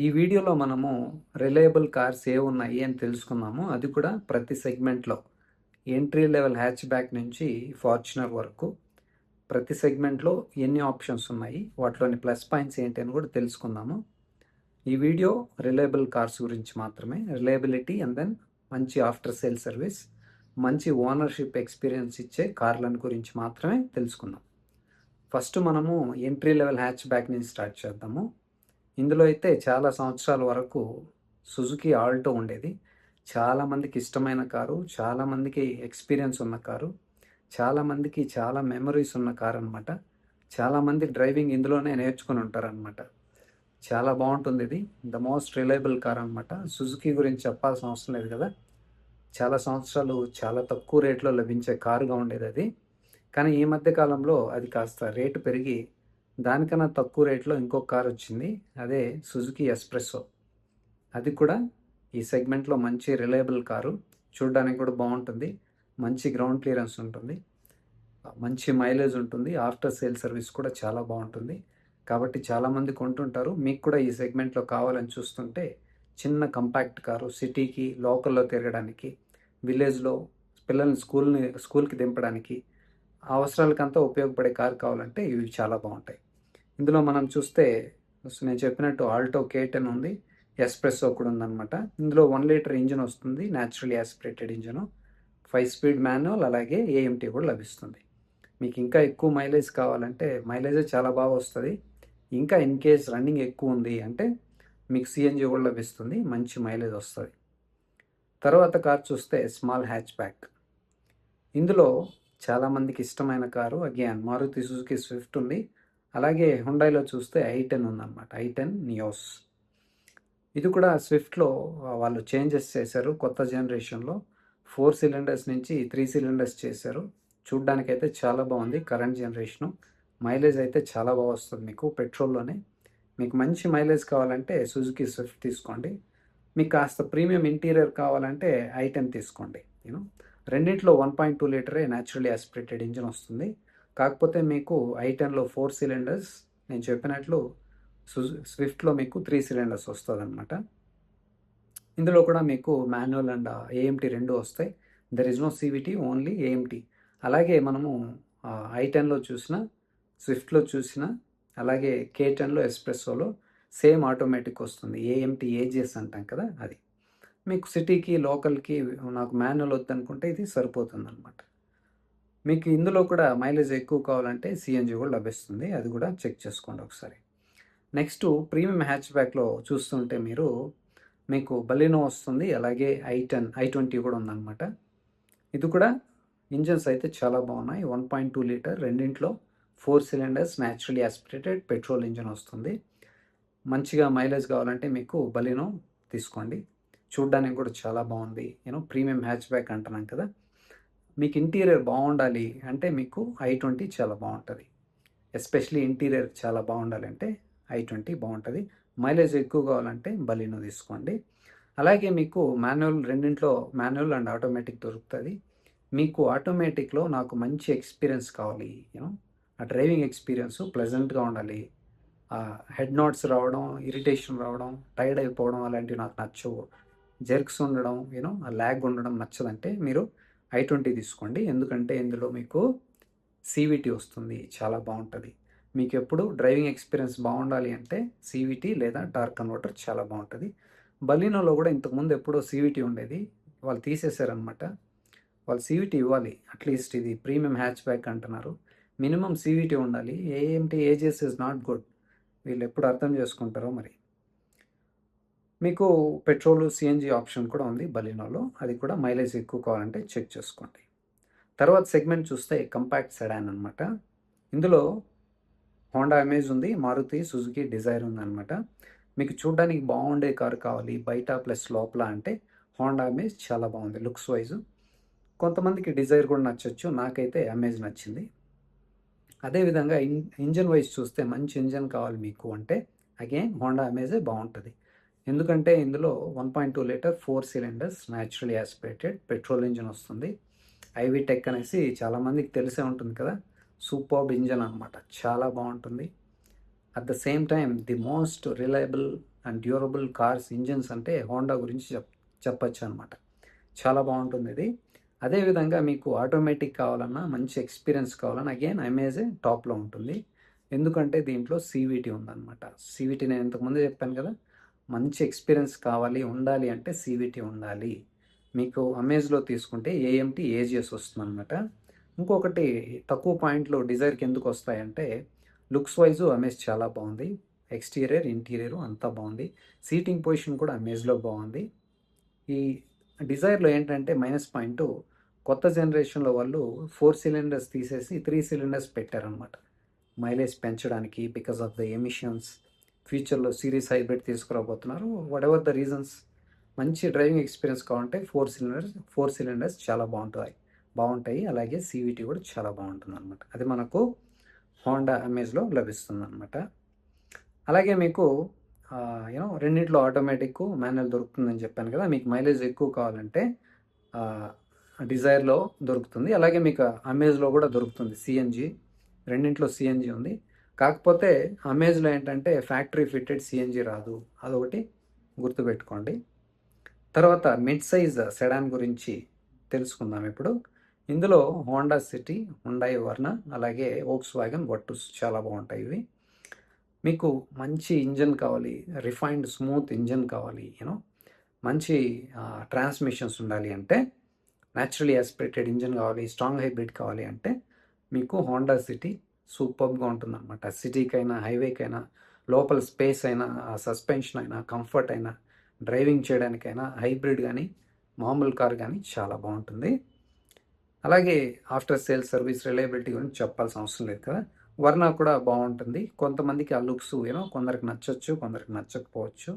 ఈ వీడియోలో మనము రిలయబుల్ కార్స్ ఏవున్నాయి అని తెలుసుకుందాము. అది కూడా ప్రతి సెగ్మెంట్‌లో. ఎంట్రీ లెవెల్ హ్యాచ్ బ్యాక్ నుంచి ఫార్చునర్ వరకు ప్రతి సెగ్మెంట్‌లో ఎన్ని ఆప్షన్స్ ఉన్నాయి, వాటిలోని ప్లస్ పాయింట్స్ ఏంటి అని కూడా తెలుసుకుందాము. ఈ వీడియో రిలయబుల్ కార్స్ గురించి మాత్రమే. రిలయబిలిటీ అండ్ దెన్ మంచి ఆఫ్టర్ సేల్ సర్వీస్, మంచి ఓనర్‌షిప్ ఎక్స్‌పీరియన్స్ ఇచ్చే కార్లను గురించి మాత్రమే తెలుసుకుందాం. ఫస్ట్ మనము ఎంట్రీ లెవెల్ హ్యాచ్ బ్యాక్ నుంచి స్టార్ట్ చేద్దాము. ఇందులో అయితే చాలా సంవత్సరాల వరకు సుజుకి ఆల్టో ఉండేది. చాలామందికి ఇష్టమైన కారు, చాలామందికి ఎక్స్పీరియన్స్ ఉన్న కారు, చాలామందికి చాలా మెమరీస్ ఉన్న కారు అనమాట. చాలామంది డ్రైవింగ్ ఇందులోనే నేర్చుకుని ఉంటారనమాట. చాలా బాగుంటుంది ఇది. ద మోస్ట్ రిలయబుల్ కార్ అనమాట. సుజుకి గురించి చెప్పాల్సిన అవసరం లేదు కదా. చాలా సంవత్సరాలు చాలా తక్కువ రేట్లో లభించే కారుగా ఉండేది అది. కానీ ఈ మధ్య కాలంలో అది కాస్త రేటు పెరిగి దానికన్నా తక్కువ రేట్లో ఇంకో కార్ వచ్చింది. అదే సుజుకి ఎస్ప్రెస్సో. అది కూడా ఈ సెగ్మెంట్లో మంచి రిలయబుల్ కారు. చూడడానికి కూడా బాగుంటుంది. మంచి గ్రౌండ్ క్లియరెన్స్ ఉంటుంది, మంచి మైలేజ్ ఉంటుంది, ఆఫ్టర్ సేల్ సర్వీస్ కూడా చాలా బాగుంటుంది. కాబట్టి చాలామంది కొంటుంటారు. మీకు కూడా ఈ సెగ్మెంట్లో కావాలని చూస్తుంటే చిన్న కంపాక్ట్ కారు, సిటీకి లోకల్లో తిరగడానికి, విలేజ్లో పిల్లల్ని స్కూల్కి దింపడానికి, అవసరాలకంతా ఉపయోగపడే కారు కావాలంటే ఇవి చాలా బాగుంటాయి. ఇందులో మనం చూస్తే నేను చెప్పినట్టు ఆల్టో K10 ఉంది, ఎస్ప్రెస్సో కూడా ఉందన్నమాట. ఇందులో 1 లీటర్ ఇంజిన్ వస్తుంది, naturally aspirated engine, 5 speed manual, అలాగే ఏఎంటీ కూడా లభిస్తుంది. మీకు ఇంకా ఎక్కువ మైలేజ్ కావాలంటే మైలేజే చాలా బాగా వస్తుంది. ఇంకా ఇన్ కేస్ రన్నింగ్ ఎక్కువ ఉంది అంటే మీకు సిఎన్జి కూడా లభిస్తుంది, మంచి మైలేజ్ వస్తుంది. తర్వాత కార్ చూస్తే స్మాల్ హ్యాచ్ బ్యాక్. ఇందులో చాలామందికి ఇష్టమైన car again Maruti Suzuki Swift ఉంది. అలాగే హుండాయిలో చూస్తే i10 ఉందన్నమాట, i10 నియోస్. ఇది కూడా స్విఫ్ట్లో వాళ్ళు చేంజెస్ చేశారు. కొత్త జనరేషన్లో 4 సిలిండర్స్ నుంచి 3 సిలిండర్స్ చేశారు. చూడ్డానికైతే చాలా బాగుంది. కరెంట్ జనరేషను మైలేజ్ అయితే చాలా బాగా వస్తుంది మీకు పెట్రోల్లోనే. మీకు మంచి మైలేజ్ కావాలంటే సుజుకి స్విఫ్ట్ తీసుకోండి. మీకు కాస్త ప్రీమియం ఇంటీరియర్ కావాలంటే i10 తీసుకోండి. రెండింటిలో 1.2 లీటరే న్యాచురల్లీ యాస్పిరేటెడ్ ఇంజిన్ వస్తుంది. కాకపోతే మీకు i10లో 4 సిలిండర్స్, నేను చెప్పినట్లు స్విఫ్ట్లో మీకు 3 సిలిండర్స్ వస్తుంది అనమాట. ఇందులో కూడా మీకు మాన్యువల్ అండ్ ఏఎంటీ రెండు వస్తాయి. There is no CVT, only AMT. అలాగే మనము i10లో చూసిన, స్విఫ్ట్లో చూసిన, అలాగే K10లో ఎస్ప్రెస్సోలో సేమ్ ఆటోమేటిక్ వస్తుంది. ఏఎంటీ ఏజిఎస్ అంటాం కదా అది. మీకు సిటీకి లోకల్కి నాకు మాన్యువల్ వద్దనుకుంటే ఇది సరిపోతుంది అనమాట. మీకు ఇందులో కూడా మైలేజ్ ఎక్కువ కావాలంటే సిఎన్జి కూడా లభిస్తుంది. అది కూడా చెక్ చేసుకోండి ఒకసారి. నెక్స్ట్ ప్రీమియం హ్యాచ్ బ్యాక్లో చూస్తుంటే మీకు బలినో వస్తుంది, అలాగే i20 కూడా ఉందన్నమాట. ఇది కూడా ఇంజన్స్ అయితే చాలా బాగున్నాయి. 1.2 లీటర్ రెండింట్లో 4 cylinders naturally aspirated petrol engine వస్తుంది. మంచిగా మైలేజ్ కావాలంటే మీకు బలినో తీసుకోండి. చూడ్డానికి కూడా చాలా బాగుంది. ప్రీమియం హ్యాచ్ బ్యాక్ అంటున్నాం కదా. మీకు ఇంటీరియర్ బాగుండాలి అంటే మీకు i20 చాలా బాగుంటుంది. ఎస్పెషలీ ఇంటీరియర్ చాలా బాగుండాలి అంటే i20 బాగుంటుంది. మైలేజ్ ఎక్కువ కావాలంటే బలినో తీసుకోండి. అలాగే మీకు మాన్యువల్ రెండింట్లో మాన్యువల్ అండ్ ఆటోమేటిక్ దొరుకుతుంది. మీకు ఆటోమేటిక్లో నాకు మంచి ఎక్స్పీరియన్స్ కావాలి, ఆ డ్రైవింగ్ ఎక్స్పీరియన్స్ ప్లెజెంట్గా ఉండాలి. హెడ్ నాట్స్ రావడం, ఇరిటేషన్ రావడం, టైర్డ్ అయిపోవడం అలాంటివి నాకు నచ్చవు. జెర్క్స్ ఉండడం, ఆ ల్యాగ్ ఉండడం నచ్చదంటే మీరు i20 తీసుకోండి. ఎందుకంటే ఇందులో మీకు సివిటీ వస్తుంది, చాలా బాగుంటుంది. మీకు ఎప్పుడు డ్రైవింగ్ ఎక్స్పీరియన్స్ బాగుండాలి అంటే సివిటీ లేదా టార్క్ కన్వర్టర్ చాలా బాగుంటుంది. బలినోలో కూడా ఇంతకుముందు ఎప్పుడో సివిటీ ఉండేది, వాళ్ళు తీసేశారనమాట. వాళ్ళు సివిటీ ఇవ్వాలి అట్లీస్ట్. ఇది ప్రీమియం హ్యాచ్ బ్యాక్ అంటున్నారు, మినిమం సివిటీ ఉండాలి. AMT AGs is not good. వీళ్ళు ఎప్పుడు అర్థం చేసుకుంటారో మరి. మీకు పెట్రోల్ సిఎన్జి ఆప్షన్ కూడా ఉంది బలినోలో. అది కూడా మైలేజ్ ఎక్కువ కావాలంటే చెక్ చేసుకోండి. తర్వాత సెగ్మెంట్ చూస్తే కంపాక్ట్ సెడాన్ అనమాట. ఇందులో హోండా అమేజ్ ఉంది, మారుతి సుజుకి డిజైర్ ఉందన్నమాట. మీకు చూడడానికి బాగుండే కారు కావాలి బయట ప్లస్ లోపల అంటే హోండా అమేజ్ చాలా బాగుంది లుక్స్ వైజ్. కొంతమందికి డిజైర్ కూడా నచ్చచ్చు, నాకైతే అమేజ్ నచ్చింది. అదేవిధంగా ఇంజన్ వైజ్ చూస్తే మంచి ఇంజన్ కావాలి మీకు అంటే అగైన్ హోండా అమేజే బాగుంటుంది. ఎందుకంటే ఇందులో 1.2 litre 4 cylinders naturally aspirated petrol engine వస్తుంది. ఐవి టెక్ అనేసి చాలామందికి తెలిసే ఉంటుంది కదా. సూపర్బ్ ఇంజన్ అనమాట, చాలా బాగుంటుంది. At the same time the most reliable and durable cars engines అంటే హోండా గురించి చెప్పచ్చు అనమాట. చాలా బాగుంటుంది ఇది. అదేవిధంగా మీకు ఆటోమేటిక్ కావాలన్నా, మంచి ఎక్స్పీరియన్స్ కావాలన్నా అగైన్ అమేజే టాప్లో ఉంటుంది. ఎందుకంటే దీంట్లో సీవీటీ ఉందన్నమాట. సీవీటీ నేను ఇంతకుముందే చెప్పాను కదా, మంచి ఎక్స్పీరియన్స్ కావాలి ఉండాలి అంటే సీవీటీ ఉండాలి. మీకు అమేజ్లో తీసుకుంటే ఏఎంటీ ఏజిఎస్ వస్తుందన్నమాట. ఇంకొకటి తక్కువ పాయింట్లు డిజైర్కి ఎందుకు వస్తాయంటే లుక్స్ వైజు అమేజ్ చాలా బాగుంది. ఎక్స్టీరియర్ ఇంటీరియర్ అంతా బాగుంది. సీటింగ్ పొజిషన్ కూడా అమేజ్లో బాగుంది. ఈ డిజైర్లో ఏంటంటే మైనస్ పాయింట్, కొత్త జనరేషన్లో వాళ్ళు 4 సిలిండర్స్ తీసేసి 3 సిలిండర్స్ పెట్టారనమాట. మైలేజ్ పెంచడానికి బికాస్ ఆఫ్ ద ఎమిషన్స్. ఫ్యూచర్లో సిరీస్ హైబ్రిడ్ తీసుకురాబోతున్నారు. వాట్ ఎవర్ ద రీజన్స్, మంచి డ్రైవింగ్ ఎక్స్పీరియన్స్ కావాలంటే 4 సిలిండర్స్ చాలా బాగుంటాయి. అలాగే సీవీటీ కూడా చాలా బాగుంటుంది అనమాట. అది మనకు హోండా అమేజ్లో లభిస్తుంది అనమాట. అలాగే మీకు రెండింటిలో ఆటోమేటిక్ మాన్యువల్ దొరుకుతుందని చెప్పాను కదా. మీకు మైలేజ్ ఎక్కువ కావాలంటే డిజైర్లో దొరుకుతుంది. అలాగే మీకు అమేజ్లో కూడా దొరుకుతుంది సిఎన్జి. రెండింటిలో సిఎన్జి ఉంది. కాకపోతే అమేజ్లో ఏంటంటే ఫ్యాక్టరీ ఫిట్టెడ్ సిఎన్జి రాదు. అదొకటి గుర్తుపెట్టుకోండి. తర్వాత మిడ్ సైజ్ సెడాన్ గురించి తెలుసుకుందాం ఇప్పుడు. ఇందులో హోండా సిటీ, హుండాయ్ వర్నా, అలాగే వోక్స్వాగన్ వర్టుస్ చాలా బాగుంటాయి ఇవి. మీకు మంచి ఇంజన్ కావాలి, రిఫైన్డ్ స్మూత్ ఇంజన్ కావాలి, మంచి ట్రాన్స్మిషన్స్ ఉండాలి అంటే, న్యాచురలీ యాస్పిరేటెడ్ ఇంజన్ కావాలి, స్ట్రాంగ్ హైబ్రిడ్ కావాలి అంటే మీకు హోండా సిటీ సూపర్గా ఉంటుందన్నమాట. సిటీకైనా, హైవేకైనా, లోపల స్పేస్ అయినా, సస్పెన్షన్ అయినా, కంఫర్ట్ అయినా, డ్రైవింగ్ చేయడానికైనా, హైబ్రిడ్ కానీ మామూలు కార్ కానీ చాలా బాగుంటుంది. అలాగే ఆఫ్టర్ సేల్ సర్వీస్ రిలయబిలిటీ గురించి చెప్పాల్సిన అవసరం లేదు కదా. వర్నా కూడా బాగుంటుంది. కొంతమందికి ఆ లుక్స్ కొందరికి నచ్చచ్చు, కొందరికి నచ్చకపోవచ్చు.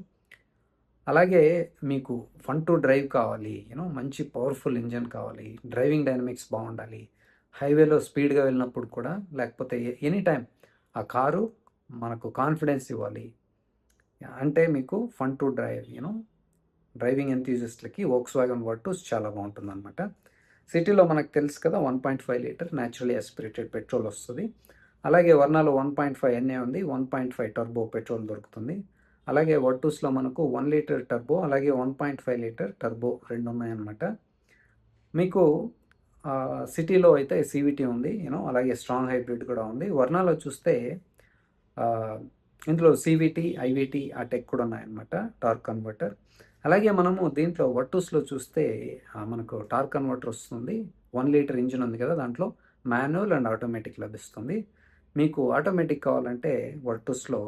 అలాగే మీకు ఫన్ టు డ్రైవ్ కావాలి, మంచి పవర్ఫుల్ ఇంజన్ కావాలి, డ్రైవింగ్ డైనమిక్స్ బాగుండాలి, హైవేలో స్పీడ్గా వెళ్ళినప్పుడు కూడా, లేకపోతే ఎనీ టైం ఆ కారు మనకు కాన్ఫిడెన్స్ ఇవ్వాలి అంటే మీకు ఫన్ టు డ్రైవ్, డ్రైవింగ్ ఎంతూజిస్ట్లకి వోక్స్వాగన్ వర్టుస్ చాలా బాగుంటుంది అనమాట. సిటీలో మనకు తెలుసు కదా 1.5 లీటర్ న్యాచురలీ యాస్పిరేటెడ్ పెట్రోల్ వస్తుంది. అలాగే వర్నాలో 1.5 ఎన్ఏ ఉంది, 1.5 టర్బో పెట్రోల్ దొరుకుతుంది. అలాగే వర్టుస్లో మనకు 1 లీటర్ టర్బో, అలాగే 1.5 లీటర్ టర్బో రెండు ఉన్నాయన్నమాట. మీకు సిటీలో అయితే సివిటీ ఉంది, అలాగే స్ట్రాంగ్ హైబ్రిడ్ కూడా ఉంది. వర్నాలో చూస్తే ఇందులో సివిటీ, ఐవిటీ ఆ టెక్ కూడా ఉన్నాయన్నమాట, టార్క్ కన్వర్టర్. అలాగే మనము దీంట్లో వర్టుస్లో చూస్తే మనకు టార్క్ కన్వర్టర్ వస్తుంది. 1 లీటర్ ఇంజిన్ ఉంది కదా, దాంట్లో మాన్యువల్ అండ్ ఆటోమేటిక్ లభిస్తుంది. మీకు ఆటోమేటిక్ కావాలంటే వర్టుస్లో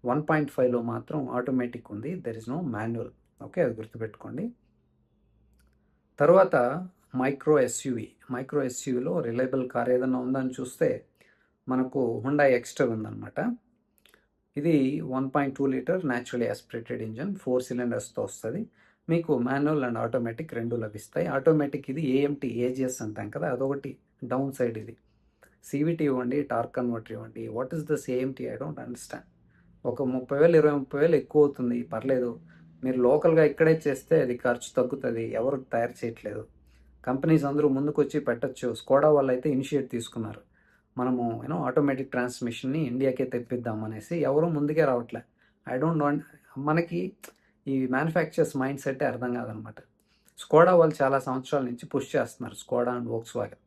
1.5లో మాత్రం ఆటోమేటిక్ ఉంది, there is no manual. Okay, అది గుర్తుపెట్టుకోండి. తర్వాత మైక్రో ఎస్యూవీలో రిలయబుల్ కార్ ఏదైనా ఉందని చూస్తే మనకు హుండాయ్ ఎక్స్టర్ ఉందన్నమాట. ఇది 1.2 లీటర్ న్యాచురలీ యాస్పిరేటెడ్ ఇంజన్, 4 సిలిండర్స్తో వస్తుంది. మీకు మాన్యువల్ అండ్ ఆటోమేటిక్ రెండు లభిస్తాయి. ఆటోమేటిక్ ఇది ఏఎంటీ ఏజిఎస్ అంటాం కదా, అదొకటి డౌన్ సైడ్. ఇది సివిటీ ఇవ్వండి, టార్క్ కన్వర్టర్ ఇవ్వండి, what is this AMT, I don't understand. ఒక 30,000 20,000 ఎక్కువ అవుతుంది, పర్లేదు, మీరు లోకల్గా ఇక్కడే చేస్తే అది ఖర్చు తగ్గుతుంది. ఎవరు తయారు చేయట్లేదు, కంపెనీస్ అందరూ ముందుకు వచ్చి పెట్టచ్చు. స్కోడా వాళ్ళు అయితే ఇనిషియేట్ తీసుకున్నారు, మనము ఆటోమేటిక్ ట్రాన్స్మిషన్ని ఇండియాకే తెప్పిద్దాం అనేసి. ఎవరు ముందుకే రావట్లే. ఐ డోంట్ వాంట్, మనకి ఈ మ్యానుఫ్యాక్చర్స్ మైండ్ సెట్టే అర్థం కాదనమాట. స్కోడా వాళ్ళు చాలా సంవత్సరాల నుంచి పుష్ చేస్తున్నారు, స్కోడా అండ్ వోక్స్వాగన్.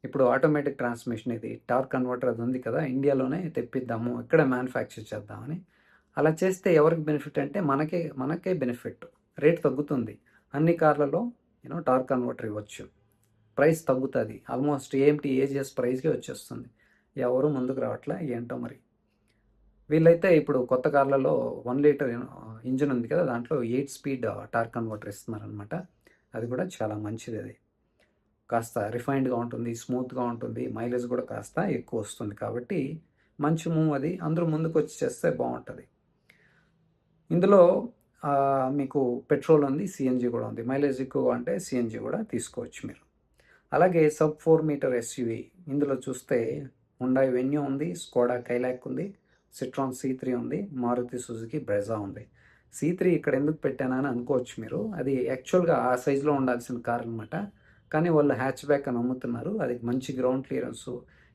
ఇప్పుడు ఆటోమేటిక్ ట్రాన్స్మిషన్, ఇది టార్క్ కన్వర్టర్ అది ఉంది కదా, ఇండియాలోనే తెప్పిద్దాము, ఇక్కడ మ్యానుఫ్యాక్చర్ చేద్దామని. అలా చేస్తే ఎవరికి బెనిఫిట్ అంటే మనకే బెనిఫిట్. రేట్ తగ్గుతుంది, అన్ని కార్లలో టార్క్ కన్వర్టర్ ఇవ్వచ్చు, ప్రైస్ తగ్గుతుంది. ఆల్మోస్ట్ ఏఎంటీ ఏజిఎస్ ప్రైస్కే వచ్చేస్తుంది. ఎవరు ముందుకు రావట్లే, ఏంటో మరి. వీళ్ళైతే ఇప్పుడు కొత్త కార్లలో 1 లీటర్ ఇంజిన్ ఉంది కదా, దాంట్లో 8 స్పీడ్ టార్క్ కన్వర్టర్ ఇస్తున్నారనమాట. అది కూడా చాలా మంచిది. అది కాస్త రిఫైన్డ్గా ఉంటుంది, స్మూత్గా ఉంటుంది, మైలేజ్ కూడా కాస్త ఎక్కువ వస్తుంది. కాబట్టి మంచి మూవ్ అది, అందరూ ముందుకు వచ్చి చేస్తే బాగుంటుంది. ఇందులో మీకు పెట్రోల్ ఉంది, సిఎన్జి కూడా ఉంది. మైలేజ్ ఎక్కువ అంటే సిఎన్జి కూడా తీసుకోవచ్చు మీరు. అలాగే సబ్ 4 మీటర్ ఎస్యూవీ, ఇందులో చూస్తే హుండాయ్ వెన్యూ ఉంది, స్కోడా కైలాక్ ఉంది, సిట్రాన్ C3 ఉంది, మారుతి సుజుకి బ్రెజా ఉంది. C3 ఇక్కడ ఎందుకు పెట్టానని అనుకోవచ్చు మీరు, అది యాక్చువల్గా ఆ సైజులో ఉండాల్సిన కార్ అనమాట. కానీ వాళ్ళు హ్యాచ్ బ్యాక్ అని అమ్ముతున్నారు. అది మంచి ground clearance,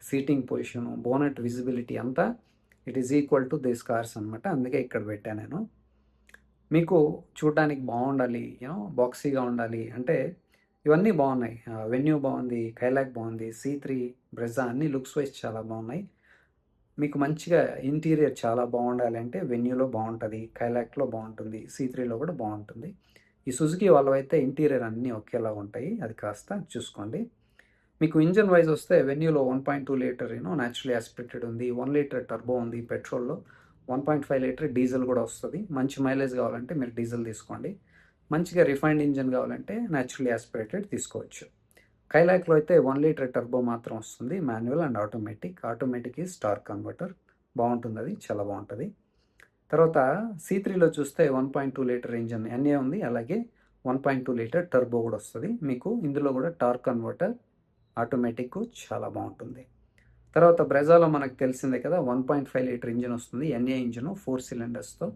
seating position, bonnet visibility అంతా it is equal to this cars అనమాట. అందుకే ఇక్కడ పెట్టాను నేను. మీకు చూడడానికి బాగుండాలి, బాక్సీగా ఉండాలి అంటే ఇవన్నీ బాగున్నాయి. వెన్యూ బాగుంది, కైలాక్ బాగుంది, C3, బ్రెజా అన్ని లుక్స్ వైజ్ చాలా బాగున్నాయి. మీకు మంచిగా ఇంటీరియర్ చాలా బాగుండాలి అంటే వెన్యూలో బాగుంటుంది, కైలాక్లో బాగుంటుంది, C3లో కూడా బాగుంటుంది. ఈ సుజుకి వాళ్ళవైతే ఇంటీరియర్ అన్నీ ఒకేలా ఉంటాయి, అది కాస్త చూసుకోండి. మీకు ఇంజన్ వైజ్ వస్తే వెన్యూలో 1.2 లీటర్ న్యాచురలీ ఆస్పిరేటెడ్ ఉంది, 1 లీటర్ టర్బో ఉంది, పెట్రోల్లో 1.5 లీటర్ డీజిల్ కూడా వస్తుంది. మంచి మైలేజ్ కావాలంటే మీరు డీజిల్ తీసుకోండి, మంచిగా రిఫైన్డ్ ఇంజన్ కావాలంటే న్యాచురలీ ఆస్పిరేటెడ్ తీసుకోవచ్చు. కైలాక్లో అయితే 1 లీటర్ టర్బో మాత్రం వస్తుంది, మాన్యువల్ అండ్ ఆటోమేటిక్ ఈ స్టార్ కన్వర్టర్, బాగుంటుంది, అది చాలా బాగుంటుంది. తర్వాత C3లో చూస్తే 1.2 లీటర్ ఇంజన్ ఎన్ఏ ఉంది, అలాగే 1.2 లీటర్ టర్బో కూడా వస్తుంది. మీకు ఇందులో కూడా టార్క్ కన్వర్టర్ ఆటోమేటిక్ చాలా బాగుంటుంది. తర్వాత బ్రెజాలో మనకు తెలిసిందే కదా, 1.5 లీటర్ ఇంజిన్ వస్తుంది, ఎన్ఏ ఇంజిన్ 4 సిలిండర్స్తో.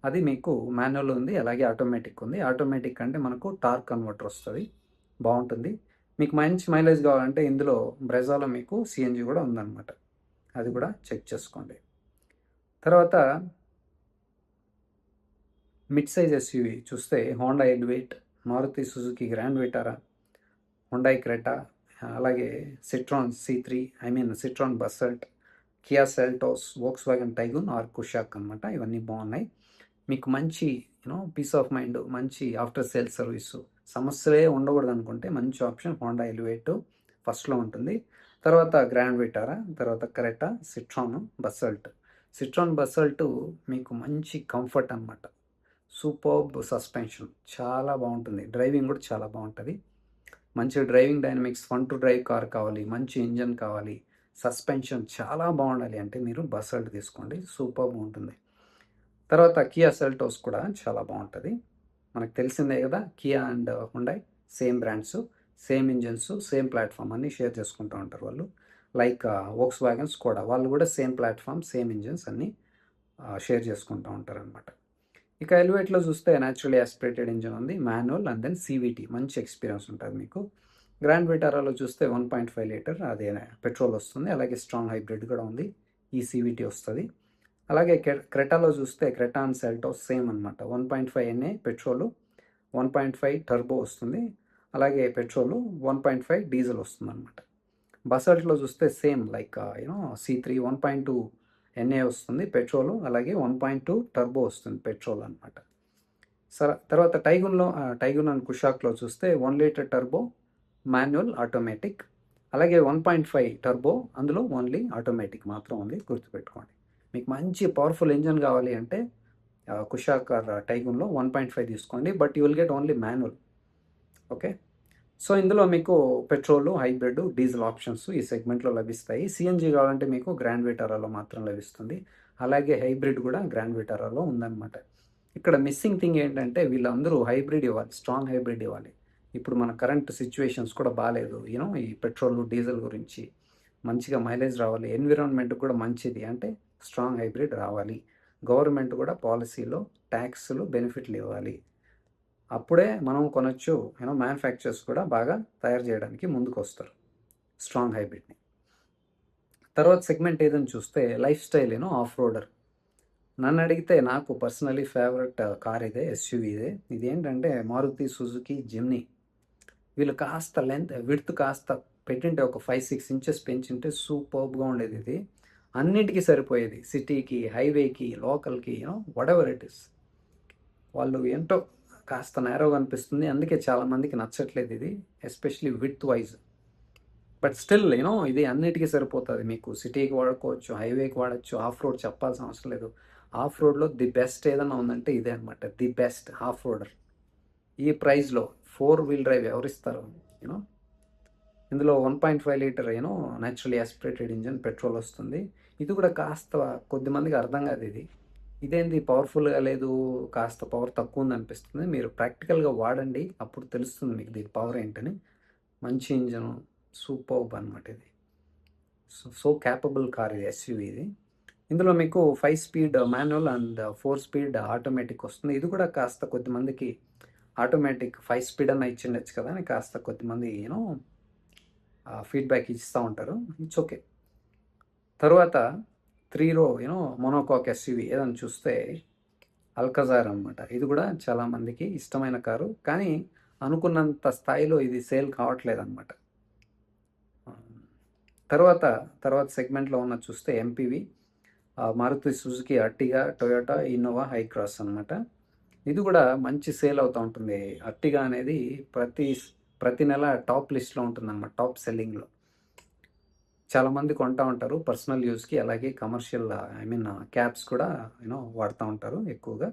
అది మీకు మాన్యువల్ ఉంది, అలాగే ఆటోమేటిక్ ఉంది. ఆటోమేటిక్ అంటే మనకు టార్క్ కన్వర్టర్ వస్తుంది, బాగుంటుంది. మీకు మంచి మైలేజ్ కావాలంటే ఇందులో బ్రెజాలో మీకు సిఎన్జి కూడా ఉందన్నమాట, అది కూడా చెక్ చేసుకోండి. తర్వాత మిడ్ సైజ్ ఎస్యూవి చూస్తే Honda Elevate, Maruti Suzuki Grand Vitara, Hyundai Creta, అలాగే Citroen Basalt, Kia Seltos, Volkswagen Taigun or Kushaq అనమాట. ఇవన్నీ బాగున్నాయి. మీకు మంచి పీస్ ఆఫ్ మైండ్, మంచి ఆఫ్టర్ సేల్ సర్వీసు, సమస్యలే ఉండకూడదు అనుకుంటే మంచి ఆప్షన్ హోండా ఎలివేట్ ఫస్ట్లో ఉంటుంది. తర్వాత గ్రాండ్ విటారా, తర్వాత క్రెటా, సిట్రాన్ బస్సల్ట్ మీకు మంచి కంఫర్ట్ అనమాట, సూపర్బ్ సస్పెన్షన్, చాలా బాగుంటుంది, డ్రైవింగ్ కూడా చాలా బాగుంటుంది. మంచి driving dynamics, fun to drive car కావాలి, మంచి ఇంజన్ కావాలి, సస్పెన్షన్ చాలా బాగుండాలి అంటే మీరు బస్సల్ట్ తీసుకోండి, సూపర్బ్ ఉంటుంది. తర్వాత కియా సెల్టోస్ కూడా చాలా బాగుంటుంది. మనకు తెలిసిందే కదా, Kia and Hyundai same brands, same engines, same platform అన్నీ షేర్ చేసుకుంటూ ఉంటారు వాళ్ళు. లైక్ వోక్స్‌వాగన్, స్కోడా వాళ్ళు కూడా సేమ్ ప్లాట్ఫామ్, సేమ్ ఇంజన్స్ అన్నీ షేర్ చేసుకుంటూ ఉంటారు అనమాట. ఇక ఎలివేట్లో చూస్తే న్యాచురలీ ఆస్పిరేటెడ్ ఇంజన్ ఉంది, మాన్యువల్ అండ్ దెన్ CVT, మంచి ఎక్స్పీరియన్స్ ఉంటుంది మీకు. గ్రాండ్ విటారాలో చూస్తే 1.5 లీటర్ అదే పెట్రోల్ వస్తుంది, అలాగే స్ట్రాంగ్ హైబ్రిడ్ కూడా ఉంది, ఈ CVT వస్తుంది. అలాగే క్రెటాలో చూస్తే క్రెటా అండ్ సెల్టోస్ సేమ్ అనమాట, 1.5 ఎన్ఏ పెట్రోలు, 1.5 టర్బో వస్తుంది, అలాగే పెట్రోలు 1.5 డీజిల్ వస్తుంది అనమాట. బసల్ట్లో చూస్తే సేమ్ లైక్ C3 1.2 ఎన్ఏ వస్తుంది పెట్రోలు, అలాగే 1.2 టర్బో వస్తుంది పెట్రోల్ అనమాట. తర్వాత టైగున్ అండ్ కుషాక్లో చూస్తే 1 లీటర్ టర్బో, మాన్యువల్, ఆటోమేటిక్, అలాగే 1.5 టర్బో, అందులో ఓన్లీ ఆటోమేటిక్ మాత్రం ఉంది, గుర్తుపెట్టుకోండి. మీకు మంచి పవర్ఫుల్ ఇంజన్ కావాలి అంటే కుషాక్ ఆర్ టైగున్లో 1.5 తీసుకోండి, but you will get only manual. Okay, so ఇందులో మీకు పెట్రోల్, హైబ్రిడ్, డీజిల్ ఆప్షన్స్ ఈ సెగ్మెంట్లో లభిస్తాయి. సిఎన్జి కావాలంటే మీకు గ్రాండ్ విటారాలో మాత్రం లభిస్తుంది, అలాగే హైబ్రిడ్ కూడా గ్రాండ్ విటారాలో ఉందన్నమాట. ఇక్కడ మిస్సింగ్ థింగ్ ఏంటంటే వీళ్ళందరూ హైబ్రిడ్ ఇవ్వాలి, స్ట్రాంగ్ హైబ్రిడ్ ఇవ్వాలి. ఇప్పుడు మన కరెంట్ సిచ్యువేషన్స్ కూడా బాగాలేదు, ఈ పెట్రోల్, డీజిల్ గురించి మంచిగా మైలేజ్ రావాలి, ఎన్విరాన్మెంట్ కూడా మంచిది అంటే స్ట్రాంగ్ హైబ్రిడ్ రావాలి. గవర్నమెంట్ కూడా పాలసీలో ట్యాక్స్లు, బెనిఫిట్లు ఇవ్వాలి, అప్పుడే మనం కొనొచ్చు. మ్యానుఫ్యాక్చర్స్ కూడా బాగా తయారు చేయడానికి ముందుకు వస్తారు స్ట్రాంగ్ హైబ్రిడ్ని. తర్వాత సెగ్మెంట్ ఏదని చూస్తే లైఫ్ స్టైల్, ఆఫ్ రోడర్. నన్ను అడిగితే నాకు పర్సనలీ ఫేవరెట్ కార్ ఇదే, ఎస్యూవీ ఇదే. ఇదేంటంటే మారుతి సుజుకి జిమ్నీ. వీళ్ళు కాస్త విడ్త్ కాస్త పెట్టింటే ఒక 5-6 ఇంచెస్ పెంచింటే సూపర్బ్గా ఉండేది. ఇది అన్నిటికీ సరిపోయేది, సిటీకి, హైవేకి, లోకల్కి, వాటెవర్ ఇట్ ఇస్. వాళ్ళు ఏంటో కాస్త నేరోగా అనిపిస్తుంది, అందుకే చాలామందికి నచ్చట్లేదు ఇది, especially width wise. But still ఇది అన్నిటికీ సరిపోతుంది. మీకు సిటీకి వాడుకోవచ్చు, హైవేకి వాడచ్చు, ఆఫ్ రోడ్ చెప్పాల్సిన అవసరం లేదు. ఆఫ్ రోడ్లో ది బెస్ట్ ఏదైనా ఉందంటే ఇదే అనమాట, ది బెస్ట్ ఆఫ్ రోడర్. ఈ ప్రైస్లో 4 వీల్ డ్రైవ్ ఎవరిస్తారు? ఇందులో 1.5 litre naturally aspirated engine petrol వస్తుంది. ఇది కూడా కాస్త కొద్దిమందికి అర్థం కాదు, ఇదేంది పవర్ఫుల్గా లేదు, కాస్త పవర్ తక్కువ ఉంది అనిపిస్తుంది. మీరు ప్రాక్టికల్గా వాడండి, అప్పుడు తెలుస్తుంది మీకు దీని పవర్ ఏంటని. మంచి ఇంజన్, సూపర్బ్ అనమాట ఇది. సో క్యాపబుల్ కార్ ఇది, ఎస్యూవీ ఇది. ఇందులో మీకు 5 speed manual and 4 speed automatic వస్తుంది. ఇది కూడా కాస్త కొద్దిమందికి ఆటోమేటిక్ 5 స్పీడ్ అన్న ఇచ్చిండొచ్చు కదా అని కాస్త కొద్దిమంది ఫీడ్బ్యాక్ ఇస్తూ ఉంటారు, ఇట్స్ ఓకే. తర్వాత 3 రో మోనోకాక్ ఎస్యూవీ ఏదని చూస్తే అల్కజార్ అనమాట. ఇది కూడా చాలామందికి ఇష్టమైన కారు. కానీ అనుకున్నంత స్థాయిలో ఇది సేల్ కావట్లేదనమాట. తర్వాత తర్వాత సెగ్మెంట్‌లో ఉన్నది చూస్తే MPV, Maruti Suzuki Ertiga, Toyota Innova Hycross అనమాట. ఇది కూడా మంచి సేల్ అవుతూ ఉంటుంది. అర్టిగా అనేది ప్రతి నెల టాప్ లిస్ట్‌లో ఉంటుందన్నమాట. టాప్ సెల్లింగ్‌లో. చాలామంది కొంటా ఉంటారు పర్సనల్ యూస్‌కి, అలాగే కమర్షియల్ క్యాబ్స్ కూడా వాడుతూ ఉంటారు ఎక్కువగా.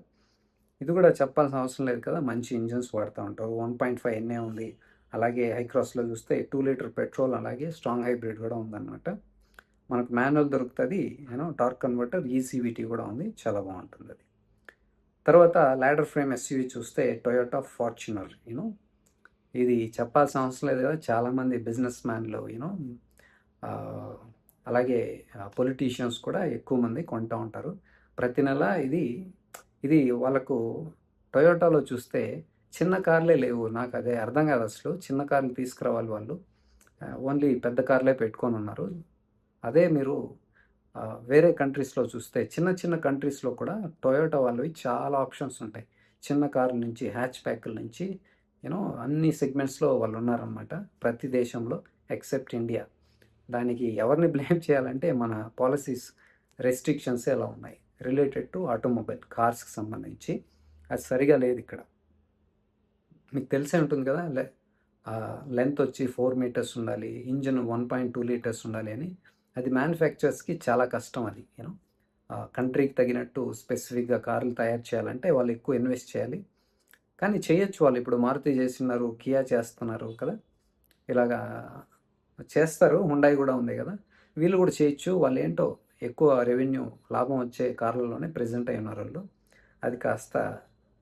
ఇది కూడా చెప్పాల్సిన అవసరం లేదు కదా! మంచి ఇంజిన్స్ వాడుతూ ఉంటారు. 1.5 ఎన్ఏ ఉంది. అలాగే హైక్రాస్‌లో చూస్తే 2 లీటర్ పెట్రోల్, అలాగే స్ట్రాంగ్ హైబ్రిడ్ కూడా ఉందన్నమాట. మనకు మాన్యువల్ దొరుకుతది. టార్క్ కన్వర్టర్ ఈసీవీటీ కూడా ఉంది. చాలా బాగుంటుందది. తర్వాత లాడర్ ఫ్రేమ్ ఎస్యూవీ చూస్తే టొయోటా ఫార్చునర్. ఇది చెప్పాల్సిన అవసరం లేదు కదా! చాలామంది బిజినెస్ మ్యాన్‌లు అలాగే పొలిటీషియన్స్ కూడా ఎక్కువ మంది కొంటూ ఉంటారు. ప్రతి నెల ఇది వాళ్ళకు టొయోటాలో చూస్తే చిన్న కార్లే లేవు. నాకు అదే అర్థం కాదు అసలు. చిన్న కార్లు తీసుకురావాలి వాళ్ళు. ఓన్లీ పెద్ద కార్లే పెట్టుకొని ఉన్నారు. అదే మీరు వేరే కంట్రీస్‌లో చూస్తే చిన్న చిన్న కంట్రీస్‌లో కూడా టొయోటా వాళ్ళవి చాలా ఆప్షన్స్ ఉంటాయి. చిన్న కార్ల నుంచి, హ్యాచ్ బ్యాక్‌ల నుంచి అన్ని సెగ్మెంట్స్‌లో వాళ్ళు ఉన్నారనమాట. ప్రతి దేశంలో ఎక్సెప్ట్ ఇండియా. దానికి ఎవరిని బ్లేమ్ చేయాలంటే మన పాలసీస్ రెస్ట్రిక్షన్సే అలా ఉన్నాయి. రిలేటెడ్ టు ఆటోమొబైల్ కార్స్‌కి సంబంధించి. అది సరిగా లేదు ఇక్కడ. మీకు తెలిసే ఉంటుంది కదా! లెంత్ వచ్చి 4 మీటర్స్ ఉండాలి. ఇంజిన్ 1.2 లీటర్స్ ఉండాలి అని. అది మ్యానుఫ్యాక్చరర్స్‌కి చాలా కష్టం అది. కంట్రీకి తగినట్టు స్పెసిఫిక్‌గా కార్లు తయారు చేయాలంటే వాళ్ళు ఎక్కువ ఇన్వెస్ట్ చేయాలి. కానీ చేయొచ్చు వాళ్ళు. ఇప్పుడు మారుతి చేస్తున్నారు, కియా చేస్తున్నారు కదా! ఇలాగా చేస్తారు. హుండాయ్ కూడా ఉంది కదా! వీళ్ళు కూడా చేయొచ్చు. వాళ్ళు ఏంటో ఎక్కువ రెవెన్యూ లాభం వచ్చే కార్లలోనే ప్రెజెంట్ అయి ఉన్నారు వాళ్ళు. అది కాస్త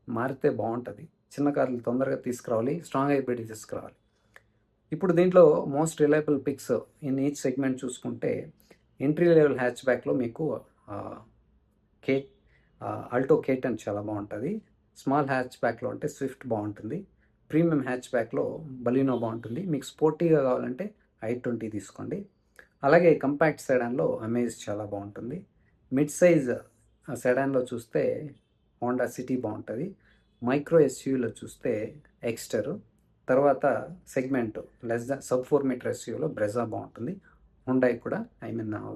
మారితే బాగుంటుంది. చిన్న కార్లు తొందరగా తీసుకురావాలి. స్ట్రాంగ్ హైబ్రిడ్ తీసుకురావాలి. ఇప్పుడు దీంట్లో most reliable picks in each segment చూసుకుంటే ఎంట్రీ లెవెల్ హ్యాచ్ బ్యాక్లో మీకు కే ఆల్టో K10 చాలా బాగుంటుంది. స్మాల్ హ్యాచ్ బ్యాక్లో అంటే స్విఫ్ట్ బాగుంటుంది. ప్రీమియం హ్యాచ్ బ్యాక్లో బలినో బాగుంటుంది. మీకు స్పోర్టీగా కావాలంటే i20 తీసుకోండి. అలాగే కంపాక్ట్ సెడాన్లో అమేజ్ చాలా బాగుంటుంది. మిడ్ సైజ్ సెడాన్లో చూస్తే హోండా సిటీ బాగుంటుంది. మైక్రో ఎస్యూలో చూస్తే ఎక్స్టర్. తర్వాత segment less than sub 4 meter ఎస్యూలో బ్రెజా బాగుంటుంది. హుండాయ్ కూడా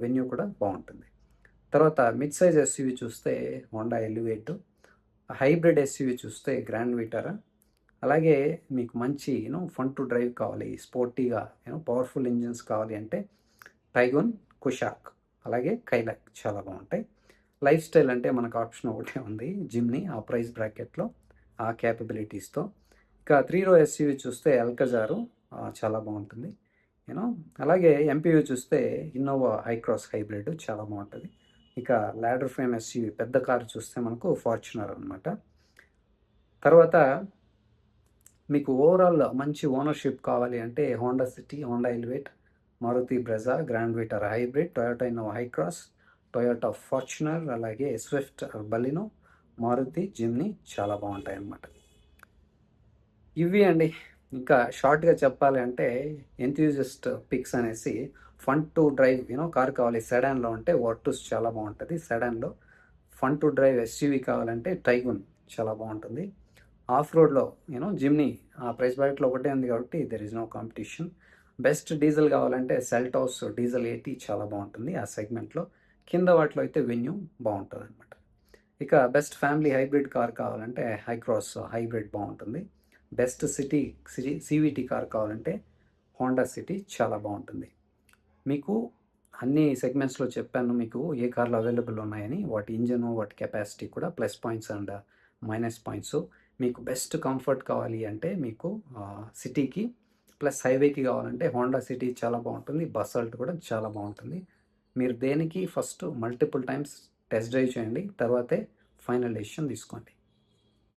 వెన్యూ కూడా బాగుంటుంది. తర్వాత మిడ్ సైజ్ ఎస్యూవీ చూస్తే హోండా ఎలివేట్. హైబ్రిడ్ ఎస్యూవీ చూస్తే గ్రాండ్ విటారా. అలాగే మీకు మంచి ఫన్ టు డ్రైవ్ కావాలి, స్పోర్టీగా పవర్ఫుల్ ఇంజిన్స్ కావాలి అంటే టైగోన్, కుషాక్, అలాగే కైలాక్ చాలా బాగుంటాయి. లైఫ్ స్టైల్ అంటే మనకు ఆప్షన్ ఒకటే ఉంది, జిమ్ని, ఆ ప్రైస్ బ్రాకెట్లో ఆ క్యాపబిలిటీస్తో. ఇక 3 రో ఎస్యూవీ చూస్తే అల్కజారు చాలా బాగుంటుంది. అలాగే ఎంపీవీ చూస్తే ఇన్నోవా హైక్రాస్ హైబ్రిడ్ చాలా బాగుంటుంది. ఇక లాడర్ ఫ్రేమ్ ఎస్యూవీ పెద్ద కారు చూస్తే మనకు ఫార్చునర్ అనమాట. తర్వాత మీకు ఓవరాల్ మంచి ఓనర్షిప్ కావాలి అంటే Honda City, Honda Elevate, Maruti Brezza, Grand Vitara hybrid, Toyota Innova Hycross, Toyota Fortuner, అలాగే స్విఫ్ట్ బలినో, మారుతి జిమ్ని చాలా బాగుంటాయి అన్నమాట. ఇవి అండి. ఇంకా షార్ట్గా చెప్పాలి అంటే ఎంథ్యూజిస్ట్ పిక్స్ అనేసి ఫన్ టు డ్రైవ్ కార్ కావాలి సెడాన్లో అంటే వర్టుస్ చాలా బాగుంటుంది. సెడాన్లో ఫన్ టు డ్రైవ్ ఎస్యూవీ కావాలంటే టైగూన్ చాలా బాగుంటుంది. ఆఫ్ రోడ్లో జిమ్ని ఆ ప్రైస్ బ్రాకెట్లో ఒకటే ఉంది కాబట్టి there is no competition. Best diesel కావాలంటే సెల్టాస్ డీజిల్ 80 చాలా బాగుంటుంది ఆ సెగ్మెంట్లో. కింద వాటిలో అయితే వెన్యూ బాగుంటుంది అనమాట. ఇక బెస్ట్ ఫ్యామిలీ హైబ్రిడ్ కార్ కావాలంటే హైక్రాస్ హైబ్రిడ్ బాగుంటుంది. బెస్ట్ సివిటీ కార్ కావాలంటే హోండా సిటీ చాలా బాగుంటుంది. మీకు అన్ని సెగ్మెంట్స్లో చెప్పాను మీకు ఏ కార్లు అవైలబుల్ ఉన్నాయని, వాటి ఇంజను, వాటి కెపాసిటీ కూడా, plus points and minus points. మీకు బెస్ట్ కంఫర్ట్ కావాలి అంటే మీకు సిటీకి ప్లస్ హైవేకి కావాలంటే హోండా సిటీ చాలా బాగుంటుంది. బసాల్ట్ కూడా చాలా బాగుంటుంది. మీరు దేనికి first multiple times test drive చేయండి, తర్వాతే ఫైనల్ డెసిషన్ తీసుకోండి.